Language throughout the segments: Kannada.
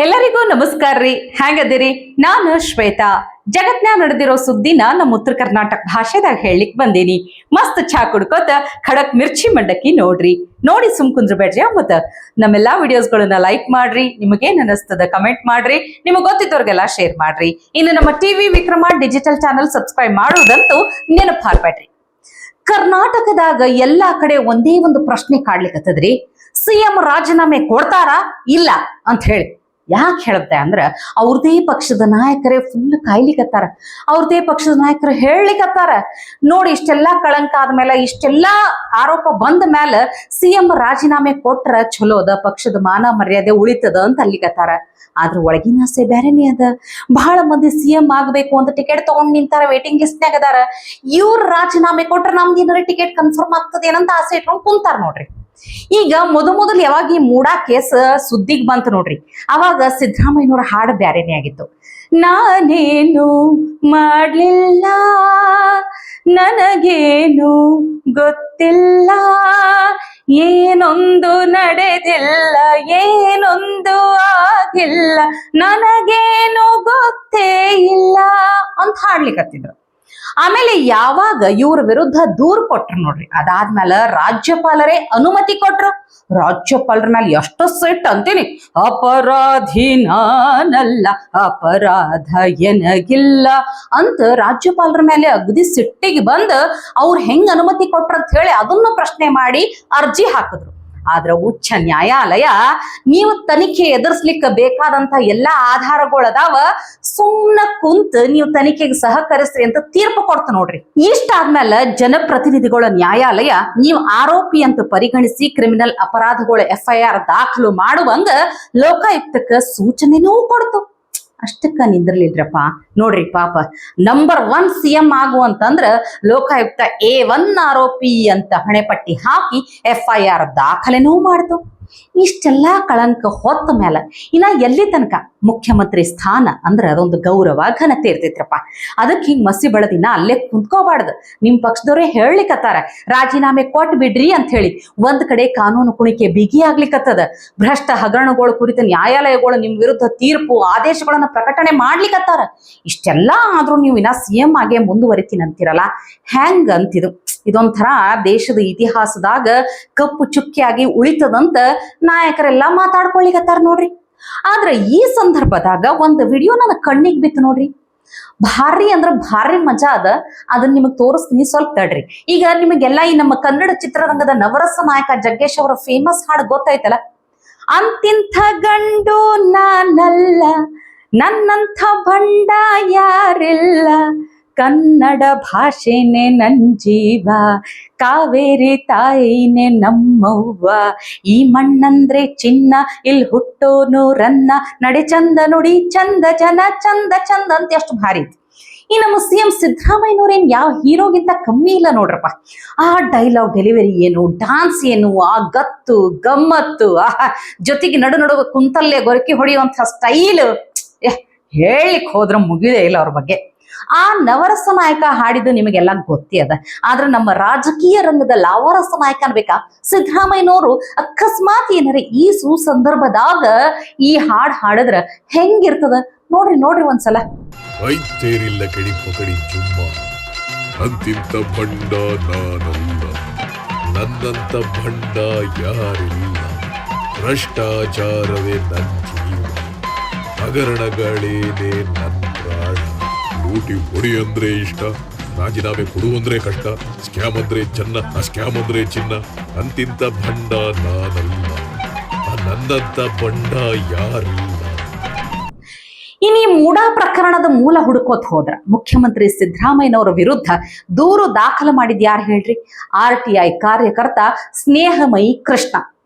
ಎಲ್ಲರಿಗೂ ನಮಸ್ಕಾರ ರೀ. ಹೆಂಗದಿರಿ? ನಾನು ಶ್ವೇತಾ. ಜಗತ್ನ್ಯಾಗ ನಡೆದಿರೋ ಸುದ್ದಿನ ನಮ್ಮ ಉತ್ತರ ಕರ್ನಾಟಕ ಭಾಷೆದಾಗ ಹೇಳಲಿಕ್ ಬಂದೀನಿ. ಮಸ್ತ್ ಚಾ ಕುಡ್ಕೋತ ಖಡಕ್ ಮಿರ್ಚಿ ಮಂಡಕ್ಕಿ ನೋಡಿ ಸುಮ್ ಕುಂದ್ರಬೇಡ್ರಿ. ಮತ್ತ ನಮ್ಮೆಲ್ಲಾ ವಿಡಿಯೋಸ್ಗಳನ್ನ ಲೈಕ್ ಮಾಡ್ರಿ. ನಿಮಗೇನ್ ಅನಿಸ್ತದ ಕಮೆಂಟ್ ಮಾಡ್ರಿ. ನಿಮಗ್ ಗೊತ್ತಿದ್ದವ್ರಿಗೆಲ್ಲ ಶೇರ್ ಮಾಡ್ರಿ. ಇನ್ನು ನಮ್ಮ TV Vikrama digital channel subscribe ಮಾಡೋದಂತೂ ನೆನಪು ಹಾಕ್ಬೇಡ್ರಿ. ಕರ್ನಾಟಕದಾಗ ಎಲ್ಲಾ ಕಡೆ ಒಂದೇ ಒಂದು ಪ್ರಶ್ನೆ ಕಾಡ್ಲಿಕ್ಕತ್ತದ್ರಿ. ಸಿಎಂ ರಾಜೀನಾಮೆ ಕೊಡ್ತಾರಾ ಇಲ್ಲ ಅಂತ ಹೇಳಿ. ಯಾಕೆ ಹೇಳುತ್ತೆ ಅಂದ್ರ ಅವ್ರದೇ ಪಕ್ಷದ ನಾಯಕರೇ ಫುಲ್ ಕಾಯ್ಲಿಕತ್ತಾರ. ಅವ್ರದೇ ಪಕ್ಷದ ನಾಯಕರು ಹೇಳಲಿಕತ್ತಾರ. ನೋಡಿ, ಇಷ್ಟೆಲ್ಲಾ ಕಳಂಕ ಆದ್ಮೇಲೆ, ಇಷ್ಟೆಲ್ಲಾ ಆರೋಪ ಬಂದ ಮೇಲೆ ಸಿಎಂ ರಾಜೀನಾಮೆ ಕೊಟ್ರ ಚಲೋದ, ಪಕ್ಷದ ಮಾನ ಮರ್ಯಾದೆ ಉಳಿತದ ಅಂತ ಅಲ್ಲಿಕತ್ತಾರ. ಆದ್ರ ಒಳಗಿನ ಆಸೆ ಬೇರೆನೇ ಅದ. ಬಹಳ ಮಂದಿ ಸಿಎಂ ಆಗ್ಬೇಕು ಅಂತ ಟಿಕೆಟ್ ತಗೊಂಡ್ ನಿಂತಾರ, ವೇಟಿಂಗ್ ಲಿಸ್ಟ್ನಾಗ ಅದಾರ. ಇವ್ರ ರಾಜೀನಾಮೆ ಕೊಟ್ರ ನಮ್ದು ಏನಾರ ಟಿಕೆಟ್ ಕನ್ಫರ್ಮ್ ಆಗ್ತದೆ ಏನಂತ ಆಸೆ ಇಟ್ಕೊಂಡ್ ಕುಂತಾರ ನೋಡ್ರಿ. ಈಗ ಮೊದಲು ಯಾವಾಗ ಈ ಮೂಡಾ ಕೇಸ್ ಸುದ್ದಿಗ್ ಬಂತು ನೋಡ್ರಿ, ಅವಾಗ ಸಿದ್ದರಾಮಯ್ಯನವರ ಹಾಡು ಬ್ಯಾರೇನೆ ಆಗಿತ್ತು. ನಾನೇನು ಮಾಡ್ಲಿಲ್ಲ, ನನಗೇನು ಗೊತ್ತಿಲ್ಲ, ಏನೊಂದು ನಡೆದಿಲ್ಲ, ಏನೊಂದು ಆಗಿಲ್ಲ, ನನಗೇನು ಗೊತ್ತೇ ಇಲ್ಲ ಅಂತ ಹಾಡ್ಲಿಕ್ಕತ್ತಿದ್ರು. ಆಮೇಲೆ ಯಾವಾಗ ಇವ್ರ ವಿರುದ್ಧ ದೂರು ಕೊಟ್ರು ನೋಡ್ರಿ, ಅದಾದ್ಮೇಲೆ ರಾಜ್ಯಪಾಲರೇ ಅನುಮತಿ ಕೊಟ್ರು. ರಾಜ್ಯಪಾಲರ ಮೇಲೆ ಎಷ್ಟು ಸಿಟ್ಟು ಅಂತೀನಿ. ಅಪರಾಧಿ ನಾನಲ್ಲ, ಅಪರಾಧ ಎನಗಿಲ್ಲ ಅಂತ ರಾಜ್ಯಪಾಲರ ಮೇಲೆ ಅಗದಿ ಸಿಟ್ಟಿಗೆ ಬಂದು ಅವ್ರು ಹೆಂಗ್ ಅನುಮತಿ ಕೊಟ್ರ ಅಂತ ಹೇಳಿ ಅದನ್ನು ಪ್ರಶ್ನೆ ಮಾಡಿ ಅರ್ಜಿ ಹಾಕಿದ್ರು. ಆದ್ರ ಉಚ್ಚ ನ್ಯಾಯಾಲಯ ನೀವು ತನಿಖೆ ಎದುರಿಸ್ಲಿಕ್ಕೆ ಬೇಕಾದಂತ ಎಲ್ಲಾ ಆಧಾರಗಳದಾವ, ಸುಮ್ನ ಕುಂತ್ ನೀವು ತನಿಖೆಗೆ ಸಹಕರಿಸ್ರಿ ಅಂತ ತೀರ್ಪು ಕೊಡ್ತ ನೋಡ್ರಿ. ಇಷ್ಟಾದ್ಮೇಲೆ ಜನಪ್ರತಿನಿಧಿಗಳ ನ್ಯಾಯಾಲಯ ನೀವು ಆರೋಪಿ ಅಂತ ಪರಿಗಣಿಸಿ ಕ್ರಿಮಿನಲ್ ಅಪರಾಧಗಳ FIR ದಾಖಲು ಮಾಡುವಂಗ ಲೋಕಾಯುಕ್ತಕ್ಕ ಸೂಚನೆನೂ ಕೊಡ್ತು. ಅಷ್ಟಕ್ಕ ನಿಂದಿರ್ಲಿಲ್ರಪ್ಪ. ನೋಡ್ರಿ ಪಾಪ ನಂಬರ್ 1 CM ಆಗುವಂತಂದ್ರ ಲೋಕಾಯುಕ್ತ A1 ಆರೋಪಿ ಅಂತ ಹಣೆಪಟ್ಟಿ ಹಾಕಿ FIR ದಾಖಲೆನೂ ಮಾಡ್ತು. ಇಷ್ಟೆಲ್ಲಾ ಕಳಂಕ ಹೊತ್ತ ಮೇಲೆ ಇನ್ನ ಎಲ್ಲಿ ತನಕ ಮುಖ್ಯಮಂತ್ರಿ ಸ್ಥಾನ ಅಂದ್ರ ಅದೊಂದು ಗೌರವ ಘನತೆ ಇರ್ತೈತ್ರಪ್ಪ. ಅದಕ್ಕೆ ಹಿಂಗ್ ಮಸಿ ಬೆಳೆದಿನ ಅಲ್ಲೇ ಕುಂತ್ಕೋಬಾರ್ದು. ನಿಮ್ ಪಕ್ಷದವ್ರೇ ಹೇಳಲಿಕ್ಕತ್ತಾರ ರಾಜೀನಾಮೆ ಕೊಟ್ ಬಿಡ್ರಿ ಅಂತ ಹೇಳಿ. ಒಂದ್ ಕಡೆ ಕಾನೂನು ಕುಣಿಕೆ ಬಿಗಿ ಆಗ್ಲಿಕ್ಕತ್ತದ. ಭ್ರಷ್ಟ ಹಗರಣಗಳ ಕುರಿತ ನ್ಯಾಯಾಲಯಗಳು ನಿಮ್ ವಿರುದ್ಧ ತೀರ್ಪು ಆದೇಶಗಳನ್ನ ಪ್ರಕಟಣೆ ಮಾಡ್ಲಿಕ್ಕತ್ತಾರ. ಇಷ್ಟೆಲ್ಲಾ ಆದ್ರೂ ನೀವು ಇನ್ನ CM ಆಗೇ ಮುಂದುವರಿತೀನಂತಿರಲ್ಲ, ಹೆಂಗ್ ಅಂತಿದು. ಇದೊಂಥರ ದೇಶದ ಇತಿಹಾಸದಾಗ ಕಪ್ಪು ಚುಕ್ಕಿಯಾಗಿ ಉಳಿತದಂತ ನಾಯಕರೆಲ್ಲ ಮಾತಾಡ್ಕೊಳ್ಳಿಕತ್ತಾರ ನೋಡ್ರಿ. ಆದ್ರೆ ಈ ಸಂದರ್ಭದಾಗ ಒಂದು ವಿಡಿಯೋ ನನ್ನ ಕಣ್ಣಿಗೆ ಬಿತ್ತು ನೋಡ್ರಿ. ಭಾರಿ ಅಂದ್ರ ಭಾರಿ ಮಜಾ ಅದ. ಅದನ್ನ ನಿಮಗ್ ತೋರಿಸ್ತೀನಿ, ಸ್ವಲ್ಪ ತಡ್ರಿ. ಈಗ ನಿಮಗೆಲ್ಲ ಈ ನಮ್ಮ ಕನ್ನಡ ಚಿತ್ರರಂಗದ ನವರಸ ನಾಯಕ ಜಗ್ಗೇಶ್ ಅವರ ಫೇಮಸ್ ಹಾಡು ಗೊತ್ತಾಯ್ತಲ್ಲ, ಅಂತಿಂಥ ಗಂಡು ನಾನಲ್ಲ, ನನ್ನಂಥ ಭಂಡ ಯಾರಿಲ್ಲ, ಕನ್ನಡ ಭಾಷೆನೆ ನನ್ ಜೀವ, ಕಾವೇರಿ ತಾಯಿನೇ ನಮ್ಮವ್ವ, ಈ ಮಣ್ಣಂದ್ರೆ ಚಿನ್ನ, ಇಲ್ಲಿ ಹುಟ್ಟೋನು ರನ್ನ, ನಡೆ ಚಂದ ನುಡಿ ಚಂದ ಜನ ಚಂದ ಚಂದ ಅಂತ ಎಷ್ಟು ಭಾರಿ. ಈ ನಮ್ಮ CM ಸಿದ್ದರಾಮಯ್ಯನವ್ರೇನ್ ಯಾವ ಹೀರೋಗಿಂತ ಕಮ್ಮಿ ಇಲ್ಲ ನೋಡ್ರಪ್ಪ. ಆ ಡೈಲಾಗ್ ಡೆಲಿವರಿ ಏನು, ಡಾನ್ಸ್ ಏನು, ಆ ಗತ್ತು ಗಮ್ಮತ್ತು, ಜೊತೆಗೆ ನಡು ಕುಂತಲ್ಲೇ ಗೊರಕಿ ಹೊಡೆಯುವಂಥ ಸ್ಟೈಲ್, ಹೇಳಿಕ್ ಹೋದ್ರ ಮುಗಿದೇ ಇಲ್ಲ ಅವ್ರ ಬಗ್ಗೆ. ಆ ನವರಸ ನಾಯಕ ಹಾಡಿದ್ದು ನಿಮಗೆಲ್ಲ ಗೊತ್ತೇ ಅದ. ಆದ್ರೆ ನಮ್ಮ ರಾಜಕೀಯ ರಂಗದ ಲಾವರಸ ನಾಯಕ ಅನ್ಬೇಕಾ ಸಿದ್ದರಾಮಯ್ಯನವರು ಅಕಸ್ಮಾತ್ ಏನಾರ ಈ ಸುಸಂದರ್ಭದಾಗ ಈ ಹಾಡ್ ಹಾಡಿದ್ರ ಹೆಂಗಿರ್ತದ ನೋಡ್ರಿ ಒಂದ್ಸಲ. ವೈದ್ಯರಿಲ್ಲ ಕಡಿ ಪಕಡಿ ಚುಮ್ಮ, ಅಂತಿಂತ ಭಂಡ ನಾನಲ್ಲ, ನನ್ನಂತ ಭಂಡ ಯಾರಿಲ್ಲ, ಭ್ರಷ್ಟಾಚಾರವೇ ನನ್ ಜೀವ, ಹಗರಣಗಳೇನೆ ನನ್ ಪ್ರಾಣ, ಲೂಟಿ ಹೊಡಿ ಅಂದ್ರೆ ಇಷ್ಟ, ರಾಜೀನಾಮೆ ಕೊಡು ಅಂದ್ರೆ ಕಷ್ಟ, ಸ್ಕ್ಯಾಮ್ ಅಂದ್ರೆ ಚೆನ್ನ, ಸ್ಕ್ಯಾಮ್ ಅಂದ್ರೆ ಚಿನ್ನ, ಅಂತಿಂತ ಭಂಡ ನಾನಲ್ಲ, ನನ್ನಂತ ಭಂಡ ಯಾರಿಲ್ಲ. ಇನ್ನು ಈ ಮೂಡಾ ಪ್ರಕರಣದ ಮೂಲ ಹುಡುಕೋತ್ ಹೋದ್ರ ಮುಖ್ಯಮಂತ್ರಿ ಸಿದ್ದರಾಮಯ್ಯನವರ ವಿರುದ್ಧ ದೂರು ದಾಖಲು ಮಾಡಿದ್ ಯಾರು ಹೇಳ್ರಿ? RTI ಕಾರ್ಯಕರ್ತ ಸ್ನೇಹಮಯಿ ಕೃಷ್ಣ.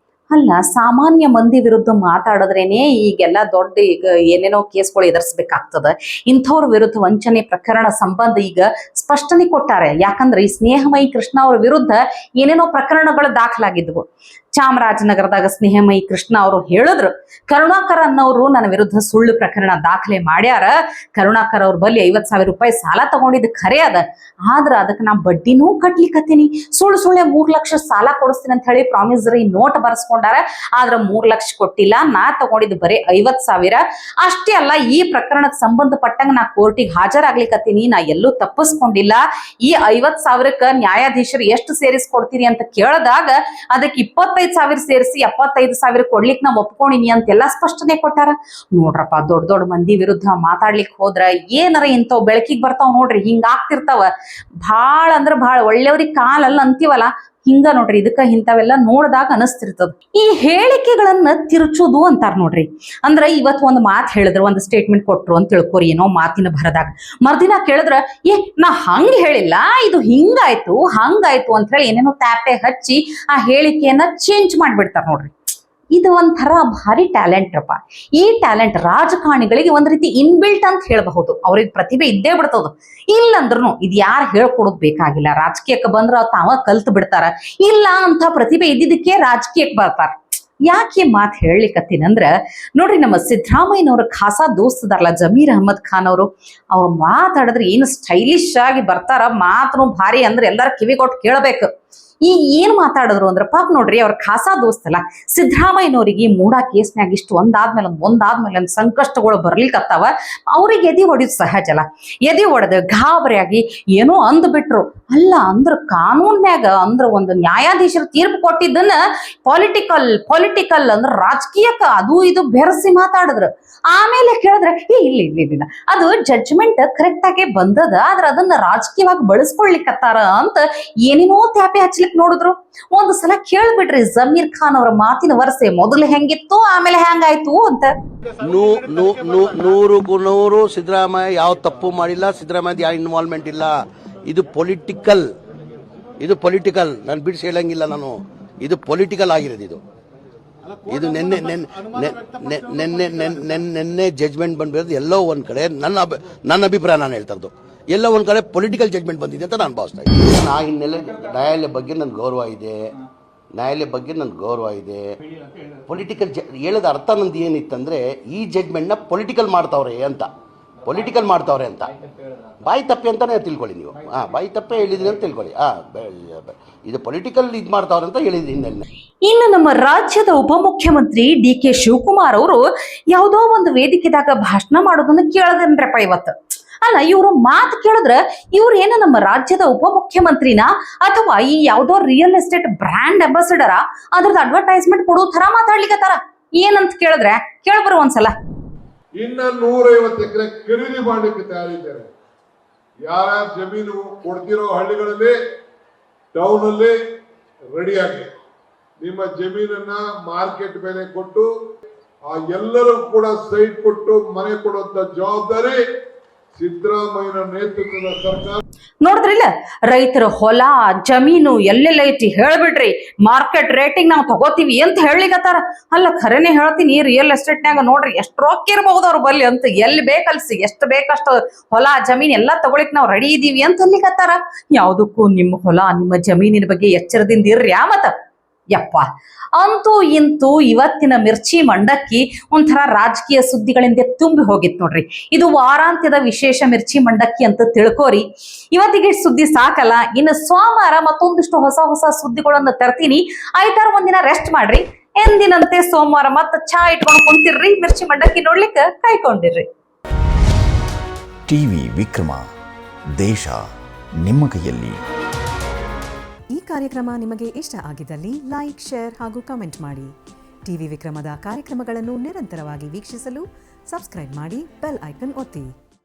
ಅಲ್ಲ, ಸಾಮಾನ್ಯ ಮಂದಿ ವಿರುದ್ಧ ಮಾತಾಡಿದ್ರೇನೆ ಈಗೆಲ್ಲ ದೊಡ್ಡ ಈಗ ಏನೇನೋ ಕೇಸ್ಗಳು ಎದುರಿಸ್ಬೇಕಾಗ್ತದ. ಇಂಥವ್ರ ವಿರುದ್ಧ ವಂಚನೆ ಪ್ರಕರಣ ಸಂಬಂಧ ಈಗ ಸ್ಪಷ್ಟನೆ ಕೊಟ್ಟಾರೆ. ಯಾಕಂದ್ರೆ ಈ ಸ್ನೇಹಮಯಿ ಕೃಷ್ಣ ಅವ್ರ ವಿರುದ್ಧ ಏನೇನೋ ಪ್ರಕರಣಗಳು ದಾಖಲಾಗಿದ್ವು. ಚಾಮರಾಜನಗರದಾಗ ಸ್ನೇಹಮಯಿ ಕೃಷ್ಣ ಅವರು ಹೇಳಿದ್ರು, ಕರುಣಾಕರ್ ಅನ್ನೋರು ನನ್ನ ವಿರುದ್ಧ ಸುಳ್ಳು ಪ್ರಕರಣ ದಾಖಲೆ ಮಾಡ್ಯಾರ. ಕರುಣಾಕರ್ ಅವ್ರ ಬಲ್ಲಿ 50,000 ರೂಪಾಯಿ ಸಾಲ ತಗೊಂಡಿದ್ದು ಖರೆ ಅದ, ಆದ್ರ ಅದಕ್ಕೆ ನಾ ಬಡ್ಡಿನೂ ಕಟ್ಲಿಕತ್ತೀನಿ. ಸುಳ್ಳೆ 3 ಲಕ್ಷ ಸಾಲ ಕೊಡಿಸ್ತೀನಿ ಅಂತ ಹೇಳಿ ಪ್ರಾಮಿಸರಿ ನೋಟ್ ಬರ್ಸ್ಕೊಂಡಾರ. ಆದ್ರ 3 ಲಕ್ಷ ಕೊಟ್ಟಿಲ್ಲ, ನಾ ತಗೊಂಡಿದ್ದು ಬರೀ 50,000. ಅಷ್ಟೇ ಅಲ್ಲ, ಈ ಪ್ರಕರಣಕ್ಕೆ ಸಂಬಂಧಪಟ್ಟಂಗ ನಾ ಕೋರ್ಟಿಗೆ ಹಾಜರಾಗ್ಲಿಕತ್ತೀನಿ, ನಾ ಎಲ್ಲೂ ತಪ್ಪಿಸ್ಕೊಂಡಿಲ್ಲ. ಈ 50,000ಕ್ಕ ನ್ಯಾಯಾಧೀಶರು ಎಷ್ಟು ಸೇರಿಸ್ಕೊಡ್ತೀರಿ ಅಂತ ಕೇಳಿದಾಗ ಅದಕ್ಕೆ 25,000 ಸೇರಿಸಿ 75,000 ಕೊಡ್ಲಿಕ್ಕೆ ನಾ ಒಪ್ಕೊಂಡಿನಿ ಅಂತೆಲ್ಲ ಸ್ಪಷ್ಟನೆ ಕೊಟ್ಟಾರ. ನೋಡ್ರಪ್ಪ, ದೊಡ್ಡ ಮಂದಿ ವಿರುದ್ಧ ಮಾತಾಡ್ಲಿಕ್ಕೆ ಹೋದ್ರ ಏನಾರ ಇಂಥವ್ ಬೆಳಕಿಗೆ ಬರ್ತಾವ್ ನೋಡ್ರಿ. ಹಿಂಗ ಆಗ್ತಿರ್ತಾವ. ಭಾಳ ಅಂದ್ರ ಭಾಳ ಒಳ್ಳೆಯವ್ರಿಗೆ ಕಾಲಲ್ಲ ಅಂತೀವಲ್ಲ, ಹಿಂಗ ನೋಡ್ರಿ. ಇದಕ್ಕ ಇಂಥವೆಲ್ಲ ನೋಡಿದಾಗ ಅನಿಸ್ತಿರ್ತದ. ಈ ಹೇಳಿಕೆಗಳನ್ನ ತಿರುಚುದು ಅಂತಾರ ನೋಡ್ರಿ. ಅಂದ್ರ ಇವತ್ತು ಒಂದು ಮಾತು ಹೇಳಿದ್ರು, ಒಂದು ಸ್ಟೇಟ್ಮೆಂಟ್ ಕೊಟ್ರು ಅಂತ ತಿಳ್ಕೊರಿ, ಏನೋ ಮಾತಿನ ಭರದಾಗ. ಮರ್ದಿನ ಕೇಳಿದ್ರ ನಾ ಹಂಗ ಹೇಳಿಲ್ಲ, ಇದು ಹಿಂಗಾಯ್ತು ಹಂಗಾಯ್ತು ಅಂತ ಹೇಳಿ ಏನೇನೋ ಟ್ಯಾಪೆ ಹಚ್ಚಿ ಆ ಹೇಳಿಕೆಯನ್ನ ಚೇಂಜ್ ಮಾಡ್ಬಿಡ್ತಾರ ನೋಡ್ರಿ. ಇದು ಒಂಥರ ಭಾರಿ ಟ್ಯಾಲೆಂಟ್ ರಪ್ಪ. ಈ ಟ್ಯಾಲೆಂಟ್ ರಾಜಕಾರಣಿಗಳಿಗೆ ಒಂದ್ ರೀತಿ ಇನ್ಬಿಲ್ಟ್ ಅಂತ ಹೇಳ್ಬಹುದು. ಅವ್ರಿಗೆ ಪ್ರತಿಭೆ ಇದ್ದೇ ಬಿಡ್ತದ. ಇಲ್ಲಂದ್ರೂ ಇದು ಯಾರು ಹೇಳ್ಕೊಡೋದು ಬೇಕಾಗಿಲ್ಲ. ರಾಜಕೀಯಕ್ಕೆ ಬಂದ್ರ ತಾವ ಕಲ್ತು ಬಿಡ್ತಾರ. ಇಲ್ಲ ಅಂತ ಪ್ರತಿಭೆ ಇದ್ದಿದ್ದಕ್ಕೆ ರಾಜಕೀಯಕ್ಕೆ ಬರ್ತಾರ. ಯಾಕೆ ಮಾತು ಹೇಳಲಿಕ್ಕತ್ತೀನಂದ್ರ ನೋಡ್ರಿ, ನಮ್ಮ ಸಿದ್ದರಾಮಯ್ಯನವ್ರ ಖಾಸಾ ದೋಸ್ತದಾರಲ್ಲ ಜಮೀರ್ ಅಹಮದ್ ಖಾನ್ ಅವ್ರು ಮಾತಾಡಿದ್ರೆ ಏನು ಸ್ಟೈಲಿಶ್ ಆಗಿ ಬರ್ತಾರ. ಮಾತನು ಭಾರಿ ಅಂದ್ರೆ ಎಲ್ಲರ ಕಿವಿಗೊಟ್ಟು ಕೇಳಬೇಕು. ಈ ಏನ್ ಮಾತಾಡಿದ್ರು ಅಂದ್ರ ಪಾಪ ನೋಡ್ರಿ, ಅವ್ರ ಖಾಸಾ ದೋಸ್ತಲ್ಲ ಸಿದ್ದರಾಮಯ್ಯನವ್ರಿಗೆ ಮೂಡಾ ಕೇಸ್ನ್ಯಾಗ ಇಷ್ಟು ಒಂದಾದ್ಮೇಲೆ ಒಂದ್ ಸಂಕಷ್ಟಗಳು ಬರ್ಲಿಕ್ಕತ್ತಾವ. ಅವ್ರಿಗೆ ಎದಿ ಹೊಡಿದ್ ಸಹಜ ಅಲ್ಲ. ಎದಿ ಹೊಡೆದು ಗಾಬರಿಯಾಗಿ ಏನೋ ಅಂದ್ಬಿಟ್ರು. ಅಲ್ಲ ಅಂದ್ರ ಕಾನೂನ್ಯಾಗ ಅಂದ್ರ ಒಂದು ನ್ಯಾಯಾಧೀಶರು ತೀರ್ಪು ಕೊಟ್ಟಿದ್ದನ್ನ ಪೊಲಿಟಿಕಲ್ ಅಂದ್ರ ರಾಜಕೀಯಕ್ಕ ಅದು ಇದು ಬೆರೆಸಿ ಮಾತಾಡಿದ್ರು. ಆಮೇಲೆ ಕೇಳಿದ್ರೆ ಇಲ್ಲ ಅದು ಜಡ್ಜ್ಮೆಂಟ್ ಕರೆಕ್ಟ್ ಆಗಿ ಬಂದದ, ಆದ್ರ ಅದನ್ನ ರಾಜಕೀಯವಾಗಿ ಬಳಸ್ಕೊಳ್ಲಿಕ್ಕತ್ತಾರ ಅಂತ ಏನೇನೋ ತ್ಯಾಪೆ ಹಚ್ಲಿಕ್ಕೆ ನೋಡಿದ್ರು. ಒಂದು ಸಲ ಕೇಳ್ಬಿಡ್ರಿ ಜಮೀರ್ ಖಾನ್ ಅವರ ಮಾತಿನ ವರಸೆ, ಮೊದಲು ಹೆಂಗಿತ್ತು ಆಮೇಲೆ ಹೆಂಗಾಯ್ತು ಅಂತ. 100% ಸಿದ್ದರಾಮಯ್ಯ ಯಾವ ತಪ್ಪು ಮಾಡಿಲ್ಲ, ಸಿದ್ದರಾಮಯ್ಯ ಯಾವ ಇನ್ವಾಲ್ವ್ಮೆಂಟ್ ಇಲ್ಲ. ಇದು ಪೊಲಿಟಿಕಲ್. ನಾನು ಬಿಡಿಸಿ ಹೇಳಂಗಿಲ್ಲ ನಾನು. ಇದು ಪೊಲಿಟಿಕಲ್ ಆಗಿರೋದು. ಇದು ನಿನ್ನೆ ಜಜ್ಮೆಂಟ್ ಬಂದ್ಬಿರೋದು ಎಲ್ಲೋ ಒಂದ್ ಕಡೆ. ನನ್ನ ಅಭಿಪ್ರಾಯ ನಾನು ಹೇಳ್ತಾ ಇರೋದು, ಎಲ್ಲ ಒಂದ್ ಕಡೆ ಪೊಲಿಟಿಕಲ್ ಜಜ್ಮೆಂಟ್ ಬಂದಿದೆ ಅಂತ ನಾನು ಭಾವಿಸ್ತಾ ಇದ್ದೀನಿ. ನಾ ಹಿನ್ನೆಲೆ ನ್ಯಾಯಾಲಯ ಬಗ್ಗೆ ನನ್ಗೆ ಗೌರವ ಇದೆ. ಪೊಲಿಟಿಕಲ್ ಹೇಳೋದ ಅರ್ಥ ನಂದು ಏನಿತ್ತಂದ್ರೆ, ಈ ಜಜ್ಮೆಂಟ್ನ ಪೊಲಿಟಿಕಲ್ ಮಾಡ್ತಾವ್ರೆ ಅಂತ. ಬಾಯಿ ತಪ್ಪೆ ಅಂತಾನೆ ತಿಳ್ಕೊಳ್ಳಿ ನೀವು. ಬಾಯಿ ತಪ್ಪೆ ಹೇಳಿದ್ರಿ ಅಂತ ತಿಳ್ಕೊಳ್ಳಿ. ಇದು ಪೊಲಿಟಿಕಲ್ ಮಾಡ್ತಾವ್ರೆ ಅಂತ ಹೇಳಿದ್ರಿ ಹಿನ್ನೆಲೆ. ಇನ್ನು ನಮ್ಮ ರಾಜ್ಯದ ಉಪಮುಖ್ಯಮಂತ್ರಿ DK ಶಿವಕುಮಾರ್ ಅವರು ಯಾವುದೋ ಒಂದು ವೇದಿಕೆದಾಗ ಭಾಷಣ ಮಾಡೋದನ್ನ ಕೇಳದನ್ರಪ್ಪ ಇವತ್ತು. ಅಲ್ಲ, ಇವರು ಮಾತು ಕೇಳಿದ್ರ ಇವ್ರು ಏನ ನಮ್ಮ ರಾಜ್ಯದ ಉಪಮುಖ್ಯಮಂತ್ರಿನ ಅಥವಾ ಈ ಯಾವ್ದೋ ರಿಯಲ್ ಎಸ್ಟೇಟ್ ಬ್ರ್ಯಾಂಡ್ ಅಂಬಾಸಿಡರ ಅದ್ರದ್ದು ಅಡ್ವರ್ಟೈಸ್ಮೆಂಟ್ ಕೊಡೋ ತರ ಮಾತಾಡ್ಲಿಕ್ಕತ್ತಾರ. ಏನಂತ ಕೇಳಿದ್ರೆ ಕೇಳ್ಬರು ಒಂದ್ಸಲ. ಇನ್ನ 150 ಎಕರೆ ಖರೀದಿ ಮಾಡ್ಲಿಕ್ಕೆ ತಯಾರಿದ್ದಾರೆ. ಯಾರ್ಯಾರ ಜಮೀನು ಕೊಡ್ತಿರೋ ಹಳ್ಳಿಗಳಲ್ಲಿ, ಟೌನ್ ಅಲ್ಲಿ ರೆಡಿಯಾಗಿ ನಿಮ್ಮ ಜಮೀನನ್ನ ಮಾರ್ಕೆಟ್ ಬೆಲೆ ಕೊಟ್ಟು ಆ ಎಲ್ಲರೂ ಕೂಡ ಸೈಟ್ ಕೊಟ್ಟು ಮನೆ ಕೊಡುವಂತ ಜವಾಬ್ದಾರಿ ಸಿದ್ದರಾಮಯ್ಯನ ನೇತೃತ್ವದ ಸರ್ಕಾರ. ನೋಡಿದ್ರಿಲ್ಲ, ರೈತರ ಹೊಲ ಜಮೀನು ಎಲ್ಲೆಲ್ಲ ಐತಿ ಹೇಳ್ಬಿಡ್ರಿ, ಮಾರ್ಕೆಟ್ ರೇಟಿಂಗ್ ನಾವು ತಗೋತೀವಿ ಅಂತ ಹೇಳಿಕತ್ತಾರ. ಅಲ್ಲ, ಖರೇನೆ ಹೇಳ್ತೀನಿ, ರಿಯಲ್ ಎಸ್ಟೇಟ್ನಾಗ ನೋಡ್ರಿ ಎಷ್ಟು ರೊಕ್ಕ ಇರ್ಬಹುದು ಅವ್ರ ಬಲ್ಲಿ ಅಂತ. ಎಲ್ಲಿ ಬೇಕಲ್ಸಿ ಎಷ್ಟು ಬೇಕಷ್ಟು ಹೊಲ ಜಮೀನ್ ಎಲ್ಲಾ ತಗೊಳಿಕ್ ನಾವು ರೆಡಿ ಇದೀವಿ ಅಂತ ಅನ್ಲಿಕತ್ತಾರ. ಯಾವುದಕ್ಕೂ ನಿಮ್ಮ ಹೊಲ ನಿಮ್ಮ ಜಮೀನಿನ ಬಗ್ಗೆ ಎಚ್ಚರದಿಂದ ಇರ್ರಿ. ಮತ್ತ ಯಪ್ಪ, ಅಂತೂ ಇಂತೂ ಇವತ್ತಿನ ಮಿರ್ಚಿ ಮಂಡಕ್ಕಿ ಒಂಥರ ರಾಜಕೀಯ ಸುದ್ದಿಗಳಿಂದ ತುಂಬಿ ಹೋಗಿತ್ತು ನೋಡ್ರಿ. ಇದು ವಾರಾಂತ್ಯದ ವಿಶೇಷ ಮಿರ್ಚಿ ಮಂಡಕ್ಕಿ ಅಂತ ತಿಳ್ಕೋರಿ. ಇವತ್ತಿಗೆ ಸುದ್ದಿ ಸಾಕಲ್ಲ, ಇನ್ನು ಸೋಮವಾರ ಮತ್ತೊಂದಿಷ್ಟು ಹೊಸ ಸುದ್ದಿಗಳನ್ನ ತರ್ತೀನಿ. ಆಯ್ತಾರ ಒಂದಿನ ರೆಸ್ಟ್ ಮಾಡ್ರಿ. ಎಂದಿನಂತೆ ಸೋಮವಾರ ಮತ್ತ ಚಾ ಇಟ್ಕೊಂಡು ಕುಂತಿರ್ರಿ, ಮಿರ್ಚಿ ಮಂಡಕ್ಕಿ ನೋಡ್ಲಿಕ್ಕೆ ಕಾಯ್ಕೊಂಡಿರ್ರಿ. ಟಿವಿ ವಿಕ್ರಮ, ದೇಶ ನಿಮ್ಮ ಕೈಯಲ್ಲಿ. ಈ ಕಾರ್ಯಕ್ರಮ ನಿಮಗೆ ಇಷ್ಟ ಆಗಿದ್ದಲ್ಲಿ ಲೈಕ್, ಶೇರ್ ಹಾಗೂ ಕಮೆಂಟ್ ಮಾಡಿ. ಟಿವಿ ವಿಕ್ರಮದ ಕಾರ್ಯಕ್ರಮಗಳನ್ನು ನಿರಂತರವಾಗಿ ವೀಕ್ಷಿಸಲು ಸಬ್ಸ್ಕ್ರೈಬ್ ಮಾಡಿ, ಬೆಲ್ ಐಕನ್ ಒತ್ತಿ.